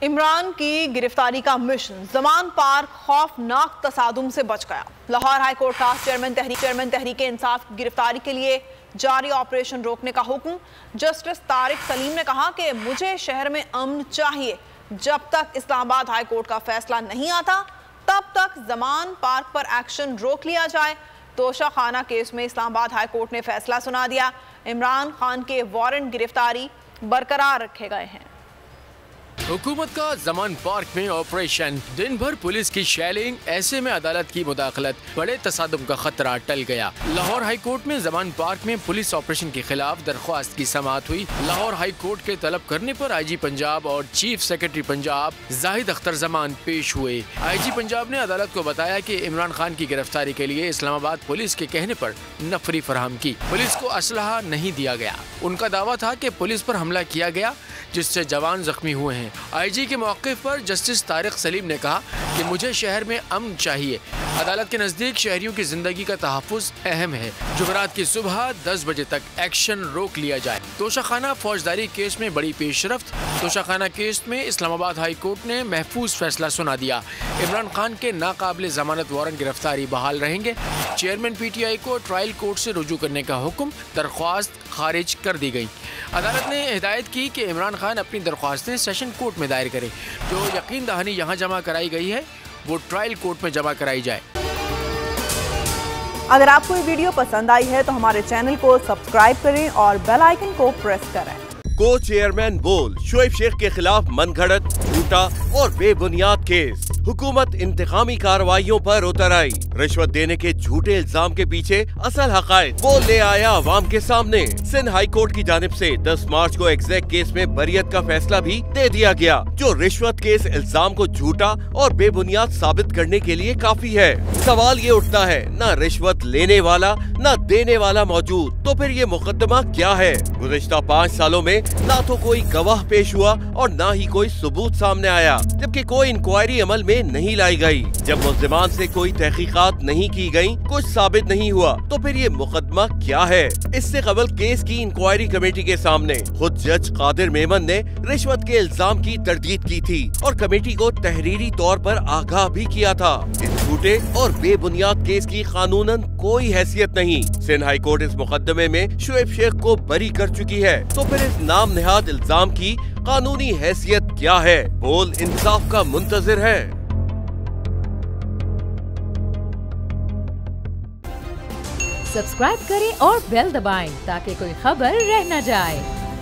इमरान की गिरफ्तारी का मिशन जमान पार्क खौफनाक तसादुम से बच गया। लाहौर हाई कोर्ट का चेयरमैन तहरीक इंसाफ की गिरफ्तारी के लिए जारी ऑपरेशन रोकने का हुक्म। जस्टिस तारिक सलीम ने कहा कि मुझे शहर में अमन चाहिए। जब तक इस्लामाबाद हाई कोर्ट का फैसला नहीं आता तब तक जमान पार्क पर एक्शन रोक लिया जाए। तोशा खाना केस में इस्लामाबाद हाई कोर्ट ने फैसला सुना दिया। इमरान खान के वारंट गिरफ्तारी बरकरार रखे गए हैं। हुकूमत का जमान पार्क में ऑपरेशन, दिन भर पुलिस की शेलिंग, ऐसे में अदालत की मुदाखलत, बड़े तसादुम का खतरा टल गया। लाहौर हाई कोर्ट में जमान पार्क में पुलिस ऑपरेशन के खिलाफ दरख्वास्त की समाअत हुई। लाहौर हाई कोर्ट के तलब करने पर IG पंजाब और चीफ सेक्रेटरी पंजाब जाहिद अख्तर जमान पेश हुए। IG पंजाब ने अदालत को बताया कि इमरान खान की गिरफ्तारी के लिए इस्लामाबाद पुलिस के कहने पर नफरी फराहम की। पुलिस को असलहा नहीं दिया गया। उनका दावा था कि पुलिस पर हमला किया गया जिससे जवान जख्मी हुए हैं। IG के मौके पर जस्टिस तारिक सलीम ने कहा कि मुझे शहर में अमन चाहिए। अदालत के नज़दीक शहरियों की जिंदगी का तहफ़्फ़ुज़ अहम है। जुमेरात की सुबह 10 बजे तक एक्शन रोक लिया जाए। तोशाखाना फौजदारी केस में बड़ी पेशरफ्त। तोशाखाना केस में इस्लामाबाद हाई कोर्ट ने महफूज फैसला सुना दिया। इमरान खान के नाकाबिल जमानत वारंट गिरफ्तारी बहाल रहेंगे। चेयरमैन PTI को ट्रायल कोर्ट से रुजू करने का हुक्म, दरख्वास्त खारिज कर दी गई। अदालत ने हिदायत की कि इमरान खान अपनी दरख्वास्तें सेशन कोर्ट में दायर करे। जो यकीन दहानी यहाँ जमा कराई गई है वो ट्रायल कोर्ट में जमा कराई जाए। अगर आपको ये वीडियो पसंद आई है तो हमारे चैनल को सब्सक्राइब करें और बेल आइकन को प्रेस करें। को चेयरमैन बोल, शोएब शेख के खिलाफ मनगढ़ंत, झूठा और बेबुनियाद केस। हुकूमत इंतकामी कार्रवाइयों पर उतर आई। रिश्वत देने के झूठे इल्जाम के पीछे असल हकायक वो ले आया अवाम के सामने। सिंध हाई कोर्ट की जानिब से 10 मार्च को एग्जैक्ट केस में बरियत का फैसला भी दे दिया गया, जो रिश्वत के इस इल्जाम को झूठा और बेबुनियाद साबित करने के लिए काफी है। सवाल ये उठता है, न रिश्वत लेने वाला न देने वाला मौजूद, तो फिर ये मुकदमा क्या है? गुज़िश्ता 5 सालों में ना तो कोई गवाह पेश हुआ और ना ही कोई सबूत सामने आया, जबकि कोई इंक्वायरी अमल में नहीं लाई गई। जब मुल्ज़िमान से कोई तहकीकात नहीं की गई, कुछ साबित नहीं हुआ, तो फिर ये मुकदमा क्या है? इससे कबल केस की इंक्वायरी कमेटी के सामने खुद जज कादिर मेमन ने रिश्वत के इल्जाम की तरदीद की थी और कमेटी को तहरीरी तौर पर आगाह भी किया था। इस झूठे और बेबुनियाद केस की कानूनन कोई हैसियत नहीं। सिंध हाई कोर्ट इस मुकदमे में शोएब शेख को बरी कर चुकी है, तो फिर इस नाम नेहाद इल्जाम की कानूनी हैसियत क्या है? बोल इंसाफ का मुंतजिर है। सब्सक्राइब करें और बेल दबाएं ताकि कोई खबर रह न जाए।